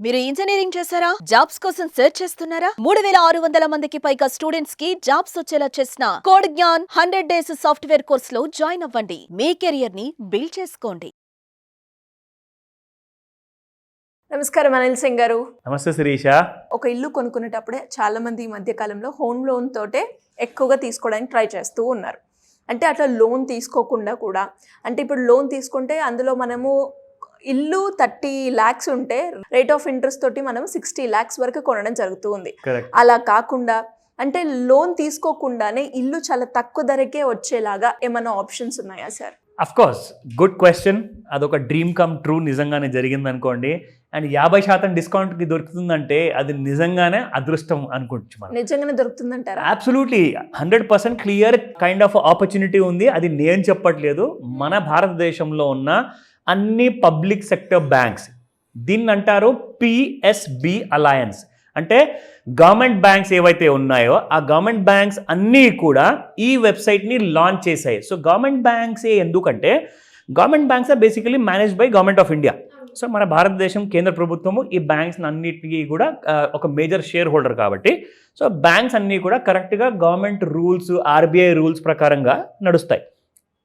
మీరు ఇంజనీరింగ్ చేశారా? జాబ్స్ కోసం సెర్చ్ చేస్తున్నారా? 3600 మందికి పైగా స్టూడెంట్స్ కి జాబ్స్ వచ్చేలా చేసిన code Gyan 100 days software course లో జాయిన్ అవ్వండి. మీ కెరియర్ ని బిల్డ్ చేసుకోండి. నమస్కారం అనిల్ సింగ్ గారు. నమస్తే శిరీష. ఒక ఇల్లు కొనుక్కునేటప్పుడే చాలా మంది ఈ మధ్య కాలంలో హోమ్ లోన్ తోటే ఎక్కువగా తీసుకోవడానికి ట్రై చేస్తూ ఉన్నారు. అంటే అట్లా లోన్ తీసుకోకుండా కూడా, అంటే ఇప్పుడు లోన్ తీసుకుంటే అందులో మనము ఇల్లు 30 lakhs ఉంటే రేట్ ఆఫ్ ఇంట్రెస్ట్ తోటి మనం 60 lakhs వరకు కొనడం జరుగుతూ ఉంది. అలా కాకుండా అంటే లోన్ తీసుకోకుండానే ఇల్లు చాలా తక్కువ ధరకే వచ్చేలాగా ఏమైనా ఆప్షన్స్ ఉన్నాయా sir? Of course, good question. అదొక డ్రీమ్ కమ్ ట్రూ నిజంగానే జరిగింది అనుకోండి. అండ్ 50% డిస్కౌంట్కి దొరుకుతుందంటే అది నిజంగానే అదృష్టం అనుకోవచ్చు. మనం నిజంగానే దొరుకుతుందంటారా? Absolutely 100% clear kind of opportunity ఉంది. అది నేను చెప్పట్లేదు, మన భారతదేశంలో ఉన్న అన్ని పబ్లిక్ సెక్టర్ బ్యాంక్స్, దీన్ని అంటారు పిఎస్బి అలయన్స్. అంటే గవర్నమెంట్ బ్యాంక్స్ ఏవైతే ఉన్నాయో ఆ గవర్నమెంట్ బ్యాంక్స్ అన్నీ కూడా ఈ వెబ్సైట్ని లాంచ్ చేశాయి. సో గవర్నమెంట్ బ్యాంక్సే ఎందుకంటే government banks are basically managed by government of India. So మన భారతదేశం కేంద్ర ప్రభుత్వము ఈ బ్యాంక్స్ అన్నిటికీ కూడా ఒక మేజర్ షేర్ హోల్డర్ కాబట్టి, సో బ్యాంక్స్ అన్నీ కూడా కరెక్ట్గా గవర్నమెంట్ రూల్స్, ఆర్బీఐ రూల్స్ ప్రకారంగా నడుస్తాయి.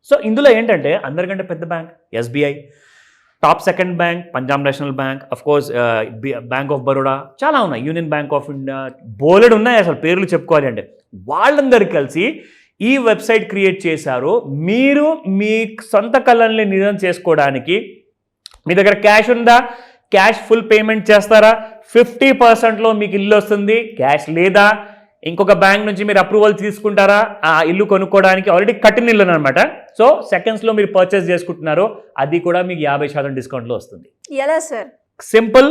సో ఇందులో ఏంటంటే అందరికంటే పెద్ద bank SBI, top second bank Punjab national bank, of course bank of Baroda, చాలా ఉన్నాయి, యూనియన్ బ్యాంక్ ఆఫ్ ఇండియా, బోలెడ్ ఉన్నాయి. అసలు పేర్లు చెప్పుకోవాలి అంటే వాళ్ళందరూ కలిసి ఈ వెబ్సైట్ క్రియేట్ చేశారు. మీరు మీ సొంత కళల్ని నిజం చేసుకోవడానికి మీ దగ్గర క్యాష్ ఉందా, క్యాష్ ఫుల్ పేమెంట్ చేస్తారా, 50%లో మీకు ఇల్లు వస్తుంది. క్యాష్ లేదా, ఇంకొక బ్యాంక్ నుంచి మీరు అప్రూవల్ తీసుకుంటారా ఆ ఇల్లు కొనుక్కోవడానికి, ఆల్రెడీ కట్టిన ఇల్లు అనమాట. సో సెకండ్స్లో మీరు పర్చేస్ చేసుకుంటున్నారు, అది కూడా మీకు 50% డిస్కౌంట్లో వస్తుంది. ఎలా సార్? సింపుల్,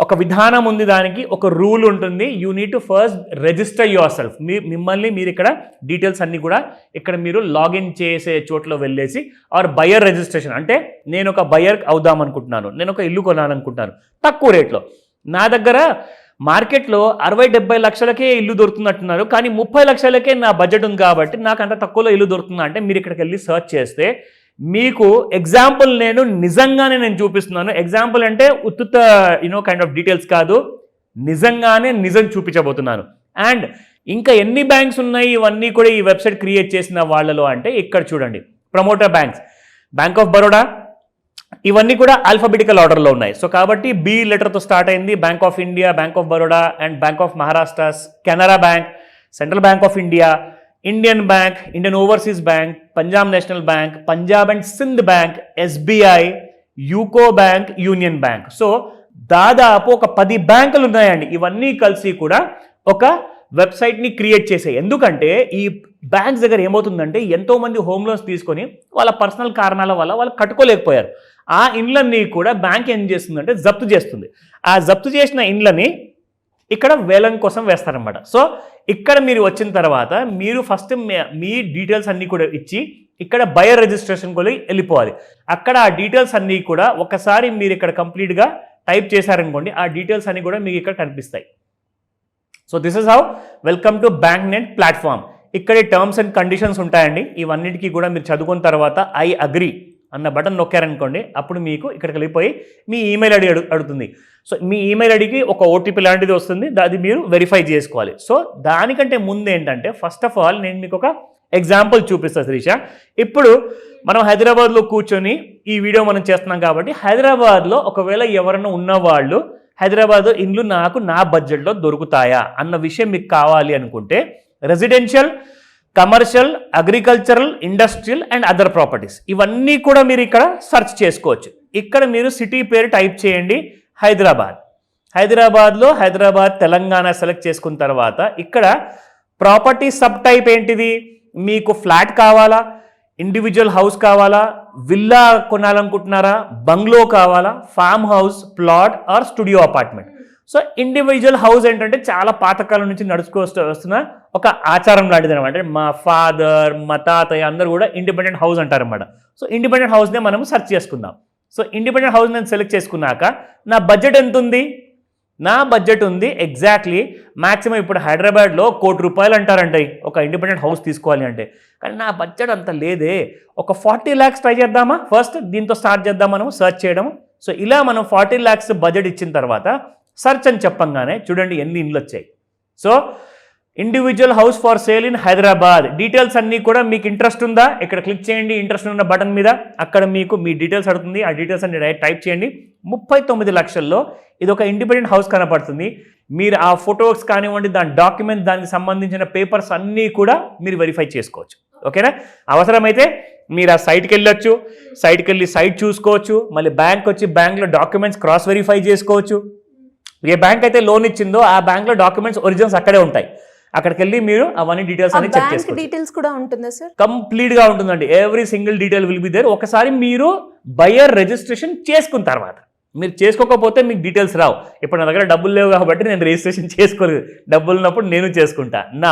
ఒక విధానం ఉంది, దానికి ఒక రూల్ ఉంటుంది. You need to first register your self. మిమ్మల్ని మీరు ఇక్కడ డీటెయిల్స్ అన్నీ కూడా ఇక్కడ మీరు లాగిన్ చేసే చోట్ల వెళ్ళేసి, ఆర్ బయర్ రిజిస్ట్రేషన్, అంటే నేను ఒక బయర్ అవుదాం అనుకుంటున్నాను, నేను ఒక ఇల్లు కొనాలనుకుంటున్నాను తక్కువ రేట్లో. నా దగ్గర మార్కెట్లో 60-70 లక్షలకే ఇల్లు దొరుకుతున్నట్టున్నారు, కానీ 30 లక్షలకే నా బడ్జెట్ ఉంది కాబట్టి నాకు అంత తక్కువలో ఇల్లు దొరుకుతుందా అంటే మీరు ఇక్కడికి వెళ్ళి సర్చ్ చేస్తే మీకు ఎగ్జాంపుల్ నిజంగానే నేను చూపిస్తున్నాను. ఎగ్జాంపుల్ అంటే ఉత్తుత కైండ్ ఆఫ్ డీటెయిల్స్ కాదు, నిజంగానే నిజం చూపించబోతున్నాను. అండ్ ఇంకా ఎన్ని బ్యాంక్స్ ఉన్నాయి ఇవన్నీ కూడా ఈ వెబ్సైట్ క్రియేట్ చేసిన వాళ్ళలో అంటే ఇక్కడ చూడండి, promoter banks, bank of Baroda, ఇవన్నీ కూడా ఆల్ఫాబెటికల్ ఆర్డర్లో ఉన్నాయి. సో కాబట్టి బి లెటర్తో స్టార్ట్ అయింది. Bank of India, bank of Baroda and bank of Maharashtra, Canara bank, central bank of India, Indian bank, Indian overseas bank, Punjab national bank, Punjab and Sindh bank, SBI, UCO bank, union bank. So దాదాపు ఒక 10 బ్యాంకులు ఉన్నాయండి. ఇవన్నీ కలిసి కూడా ఒక వెబ్సైట్ని క్రియేట్ చేసాయి. ఎందుకంటే ఈ బ్యాంక్స్ దగ్గర ఏమవుతుందంటే ఎంతోమంది హోమ్ లోన్స్ తీసుకొని వాళ్ళ పర్సనల్ కారణాల వల్ల వాళ్ళు కట్టుకోలేకపోయారు. ఆ ఇండ్లన్నీ కూడా బ్యాంక్ ఏం చేస్తుందంటే జప్తు చేస్తుంది. ఆ జప్తు చేసిన ఇండ్లని ఇక్కడ వేలం కోసం వేస్తారనమాట. సో ఇక్కడ మీరు వచ్చిన తర్వాత మీరు ఫస్ట్ మీ డీటెయిల్స్ అన్నీ కూడా ఇచ్చి ఇక్కడ బయర్ రిజిస్ట్రేషన్ కూడా వెళ్ళిపోవాలి. అక్కడ ఆ డీటెయిల్స్ అన్నీ కూడా ఒకసారి మీరు ఇక్కడ కంప్లీట్గా టైప్ చేశారనుకోండి, ఆ డీటెయిల్స్ అన్నీ కూడా మీకు ఇక్కడ కనిపిస్తాయి. So this is how welcome to bank net platform. ఇక్కడ టర్మ్స్ అండ్ కండిషన్స్ ఉంటాయండి. ఇవన్నిటికీ కూడా మీరు చదువుకున్న తర్వాత ఐ అగ్రీ అన్న బటన్ నొక్కారనుకోండి, అప్పుడు మీకు ఇక్కడికి వెళ్ళిపోయి మీ ఈమెయిల్ ఐడి అడుగుతుంది. సో మీ ఈమెయిల్ ఐడికి ఒక ఓటీపీ లాంటిది వస్తుంది, అది మీరు వెరిఫై చేసుకోవాలి. సో దానికంటే ముందు ఏంటంటే ఫస్ట్ ఆఫ్ ఆల్ నేను మీకు ఒక ఎగ్జాంపుల్ చూపిస్తాను శిరీష. ఇప్పుడు మనం హైదరాబాద్లో కూర్చొని ఈ వీడియో మనం చేస్తున్నాం కాబట్టి హైదరాబాద్లో ఒకవేళ ఎవరైనా ఉన్నవాళ్ళు హైదరాబాద్ ఇండ్లు నాకు నా బడ్జెట్లో దొరుకుతాయా అన్న విషయం మీకు కావాలి అనుకుంటే residential, commercial, agricultural, industrial and other properties, ఇవన్నీ కూడా మీరు ఇక్కడ సెర్చ్ చేసుకోవచ్చు. ఇక్కడ మీరు సిటీ పేరు టైప్ చేయండి, హైదరాబాద్. హైదరాబాద్లో హైదరాబాద్ తెలంగాణ సెలెక్ట్ చేసుకున్న తర్వాత ఇక్కడ ప్రాపర్టీ సబ్ టైప్ ఏంటిది, మీకు ఫ్లాట్ కావాలా, ఇండివిజువల్ హౌస్ కావాలా, విల్లా కొనాలనుకుంటున్నారా, బంగ్లో కావాలా, farm house, plot or studio apartment. So individual house ఏంటంటే చాలా పాతకాలం నుంచి వస్తున్న ఒక ఆచారం లాంటిది అనమాట. మా ఫాదర్, మా తాతయ్య అందరూ కూడా ఇండిపెండెంట్ హౌస్ అంటారనమాట. సో ఇండిపెండెంట్ హౌస్నే మనం సెర్చ్ చేసుకుందాం. సో ఇండిపెండెంట్ హౌస్ నేను సెలెక్ట్ చేసుకున్నాక నా బడ్జెట్ ఎంత ఉంది, నా బడ్జెట్ ఉంది ఎగ్జాక్ట్లీ మ్యాక్సిమం ఇప్పుడు హైదరాబాద్లో ₹1,00,00,000 అంటారంటే ఒక ఇండిపెండెంట్ హౌస్ తీసుకోవాలి అంటే, కానీ నా బడ్జెట్ అంత లేదే, ఒక 40 lakhs ట్రై చేద్దామా, ఫస్ట్ దీంతో స్టార్ట్ చేద్దాం మనం సర్చ్ చేయడం. సో ఇలా మనం 40 lakhs బడ్జెట్ ఇచ్చిన తర్వాత సెర్చ్ అని చెప్పంగానే చూడండి ఎన్ని ఇండ్లు వచ్చాయి. So individual house for sale in Hyderabad details అన్నీ కూడా మీకు ఇంట్రెస్ట్ ఉందా, ఇక్కడ క్లిక్ చేయండి ఇంట్రెస్ట్ ఉన్న బటన్ మీద. అక్కడ మీకు మీ డీటెయిల్స్ అడుగుతుంది, ఆ డీటెయిల్స్ అన్ని టైప్ చేయండి. 39 లక్షల్లో ఇది ఒక ఇండిపెండెంట్ హౌస్ కనపడుతుంది. మీరు ఆ ఫొటోస్ కానివ్వండి, దాని డాక్యుమెంట్, దానికి సంబంధించిన పేపర్స్ అన్నీ కూడా మీరు వెరిఫై చేసుకోవచ్చు. ఓకేనా? అవసరమైతే మీరు ఆ సైట్కి వెళ్ళొచ్చు, సైట్కి వెళ్ళి సైట్ చూసుకోవచ్చు, మళ్ళీ బ్యాంక్ వచ్చి బ్యాంక్లో డాక్యుమెంట్స్ క్రాస్ వెరిఫై చేసుకోవచ్చు. ఏ బ్యాంక్ అయితే లోన్ ఇచ్చిందో ఆ బ్యాంక్లో డాక్యుమెంట్స్ ఒరిజినల్స్ అక్కడే ఉంటాయి. అక్కడికి వెళ్ళి మీరు అవన్నీ డీటెయిల్స్ అన్ని చెక్ చేసుకోవచ్చు. డీటెయిల్స్ కూడా ఉంటుందా సార్? కంప్లీట్ గా ఉంటుందండి. Every single detail will be there. ఒకసారి మీరు బయర్ రిజిస్ట్రేషన్ చేసుకున్న తర్వాత, మీరు చేసుకోకపోతే మీకు డీటెయిల్స్ రావు. ఇప్పుడు నా దగ్గర డబ్బులు లేవు కాబట్టి నేను రిజిస్ట్రేషన్ చేసుకోలేదు, డబ్బులు ఉన్నప్పుడు నేను చేసుకుంటా. నా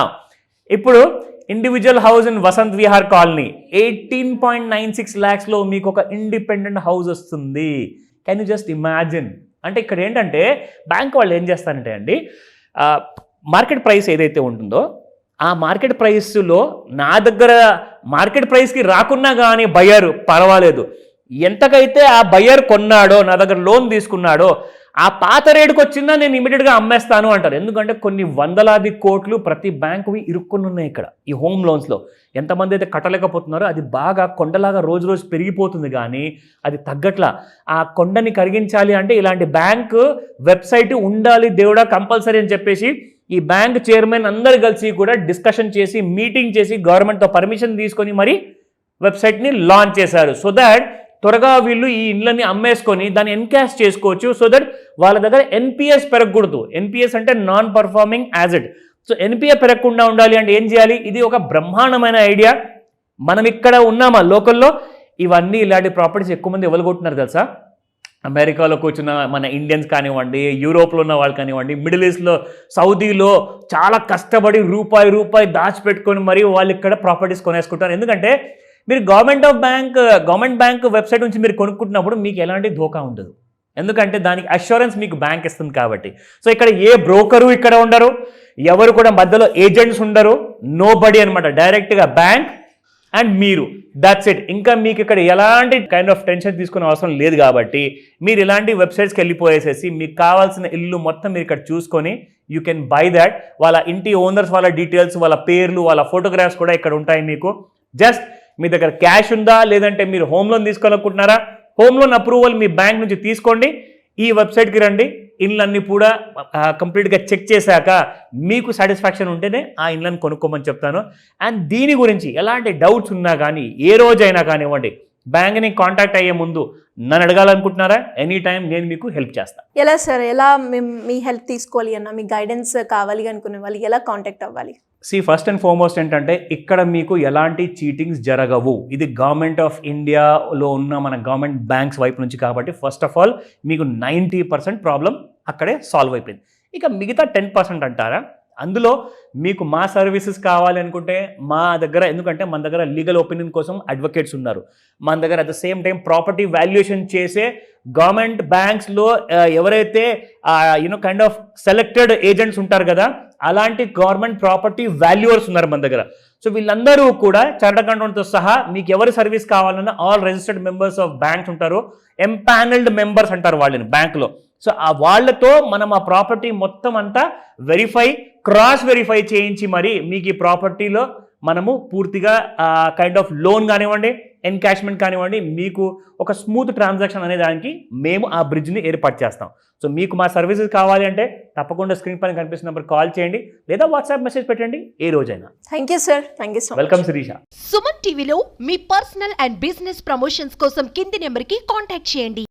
ఇప్పుడు individual house in Vasant Vihar colony 18.96 lakhsలో మీకు ఒక ఇండిపెండెంట్ హౌస్ వస్తుంది. Can you just imagine? అంటే ఇక్కడ ఏంటంటే బ్యాంక్ వాళ్ళు ఏం చేస్తారంటే అండి, మార్కెట్ ప్రైస్ ఏదైతే ఉంటుందో ఆ మార్కెట్ ప్రైస్లో నా దగ్గర మార్కెట్ ప్రైస్కి రాకున్నా కానీ బయ్యర్ పర్వాలేదు, ఎంతకైతే ఆ బయ్యర్ కొన్నాడో, నా దగ్గర లోన్ తీసుకున్నాడో ఆ పాత రేటుకి వచ్చిందా నేను ఇమీడియట్గా అమ్మేస్తాను అంటారు. ఎందుకంటే కొన్ని వందలాది కోట్లు ప్రతి బ్యాంకువి ఇరుక్కుని ఉన్నాయి ఇక్కడ ఈ హోమ్ లోన్స్లో. ఎంతమంది అయితే కట్టలేకపోతున్నారో అది బాగా కొండలాగా రోజు రోజు పెరిగిపోతుంది, కానీ అది తగ్గట్లా. ఆ కొండని కరిగించాలి అంటే ఇలాంటి బ్యాంకు వెబ్సైట్ ఉండాలి దేవుడా కంపల్సరీ అని చెప్పేసి ఈ బ్యాంక్ చైర్మన్ అందరు కలిసి కూడా డిస్కషన్ చేసి మీటింగ్ చేసి గవర్నమెంట్తో పర్మిషన్ తీసుకొని మరి వెబ్సైట్ని లాంచ్ చేశారు. సో దాట్ త్వరగా వీళ్ళు ఈ ఇండ్లని అమ్మేసుకొని దాన్ని ఎన్కాష్ చేసుకోవచ్చు. సో దట్ వాళ్ళ దగ్గర ఎన్పిఎస్ పెరగకూడదు. ఎన్పిఎస్ అంటే non performing asset. So NPS పెరగకుండా ఉండాలి అంటే ఏం చేయాలి? ఇది ఒక బ్రహ్మాండమైన ఐడియా. మనం ఇక్కడ ఉన్నామా లోకల్లో, ఇవన్నీ ఇలాంటి ప్రాపర్టీస్ ఎక్కువ మంది ఎవరుకుంటున్నారు తెలుసా? అమెరికాలో కూర్చున్న మన ఇండియన్స్ కానివ్వండి, యూరోప్లో ఉన్న వాళ్ళు కానివ్వండి, మిడిల్ ఈస్ట్లో, సౌదీలో చాలా కష్టపడి రూపాయి దాచిపెట్టుకొని మరి వాళ్ళు ఇక్కడ ప్రాపర్టీస్ కొనేసుకుంటారు. ఎందుకంటే మీరు గవర్నమెంట్ బ్యాంక్ వెబ్సైట్ నుంచి మీరు కొనుక్కుంటున్నప్పుడు మీకు ఎలాంటి ధోకా ఉండదు. ఎందుకంటే దానికి అష్యూరెన్స్ మీకు బ్యాంక్ ఇస్తుంది కాబట్టి. సో ఇక్కడ ఏ బ్రోకరు ఇక్కడ ఉండరు, ఎవరు కూడా మధ్యలో ఏజెంట్స్ ఉండరు, నో బడీ అనమాట. డైరెక్ట్గా బ్యాంక్ అండ్ మీరు, దట్స్ ఇట్. ఇంకా మీకు ఇక్కడ ఎలాంటి కైండ్ ఆఫ్ టెన్షన్ తీసుకునే అవసరం లేదు కాబట్టి మీరు ఇలాంటి వెబ్సైట్స్కి వెళ్ళిపోయేసేసి మీకు కావాల్సిన ఇల్లు మొత్తం మీరు ఇక్కడ చూసుకొని యూ కెన్ బై దాట్. వాళ్ళ ఇంటి ఓనర్స్ వాళ్ళ డీటెయిల్స్, వాళ్ళ పేర్లు, వాళ్ళ ఫోటోగ్రాఫ్స్ కూడా ఇక్కడ ఉంటాయి మీకు. జస్ట్ మీ దగ్గర క్యాష్ ఉందా, లేదంటే మీరు హోమ్ లోన్ తీసుకోవాలనుకుంటున్నారా, హోమ్ లోన్ అప్రూవల్ మీ బ్యాంక్ నుంచి తీసుకోండి, ఈ వెబ్సైట్కి రండి. ఇళ్ళన్నీ కూడా కంప్లీట్గా చెక్ చేశాక మీకు సాటిస్ఫాక్షన్ ఉంటేనే ఆ ఇళ్ళని కొనుక్కోమని చెప్తాను. అండ్ దీని గురించి ఎలాంటి డౌట్స్ ఉన్నా కానీ ఏ రోజైనా కానివ్వండి, బ్యాంక్ని కాంటాక్ట్ అయ్యే ముందు నన్ను అడగాలనుకుంటున్నారా, ఎనీ టైం నేను మీకు హెల్ప్ చేస్తాను. ఎలా సార్, ఎలా మీ హెల్ప్ తీసుకోవాలి అన్న, మీ గైడెన్స్ కావాలి అనుకునే వాళ్ళు ఎలా కాంటాక్ట్ అవ్వాలి? ఫస్ట్ అండ్ ఫార్మోస్ట్ ఏంటంటే ఇక్కడ మీకు ఎలాంటి చీటింగ్స్ జరగవు. ఇది గవర్నమెంట్ ఆఫ్ ఇండియాలో ఉన్న మన గవర్నమెంట్ బ్యాంక్స్ వైపు నుంచి కాబట్టి ఫస్ట్ ఆఫ్ ఆల్ మీకు 90% ప్రాబ్లం అక్కడే సాల్వ్ అయిపోయింది. ఇక మిగతా 10% అంటారా, అందులో మీకు మా సర్వీసెస్ కావాలి అనుకుంటే మా దగ్గర, ఎందుకంటే మన దగ్గర లీగల్ ఒపీనియన్ కోసం అడ్వకేట్స్ ఉన్నారు, మన దగ్గర at the same time property valuation చేసే గవర్నమెంట్ బ్యాంక్స్లో ఎవరైతే కైండ్ ఆఫ్ సెలెక్టెడ్ ఏజెంట్స్ ఉంటారు కదా, అలాంటి గవర్నమెంట్ ప్రాపర్టీ వాల్యూవర్స్ ఉన్నారు మన దగ్గర. సో వీళ్ళందరూ కూడా చార్టర్డ్ అకౌంటెంట్తో సహా మీకు ఎవరి సర్వీస్ కావాలన్నా all registered members of banks ఉంటారు, ఎంపానల్డ్ మెంబర్స్ అంటారు వాళ్ళని బ్యాంకులో. సో ఆ వాళ్ళతో మనం ఆ ప్రాపర్టీ మొత్తం అంతా క్రాస్ వెరిఫై చేయించి మరి మీకు ఈ ప్రాపర్టీలో మనము పూర్తిగా కైండ్ ఆఫ్ లోన్ కానివ్వండి, ఎన్కాష్మెంట్ కానివ్వండి, మీకు ఒక స్మూత్ ట్రాన్సాక్షన్ అనే దానికి మేము ఆ బ్రిడ్జ్ని ఏర్పాటు చేస్తాం. సో మీకు మా సర్వీసెస్ కావాలి అంటే తప్పకుండా స్క్రీన్ పైన కనిపిస్తున్న నెంబర్ కాల్ చేయండి, లేదా వాట్సాప్ మెసేజ్ పెట్టండి ఏ రోజైనా. Thank you sir, thank you so much. Welcome Shirisha. Suman టీవీలో మీ పర్సనల్ అండ్ బిజినెస్ ప్రమోషన్స్ కోసం కింది నెంబర్కి కాంటాక్ట్ చేయండి.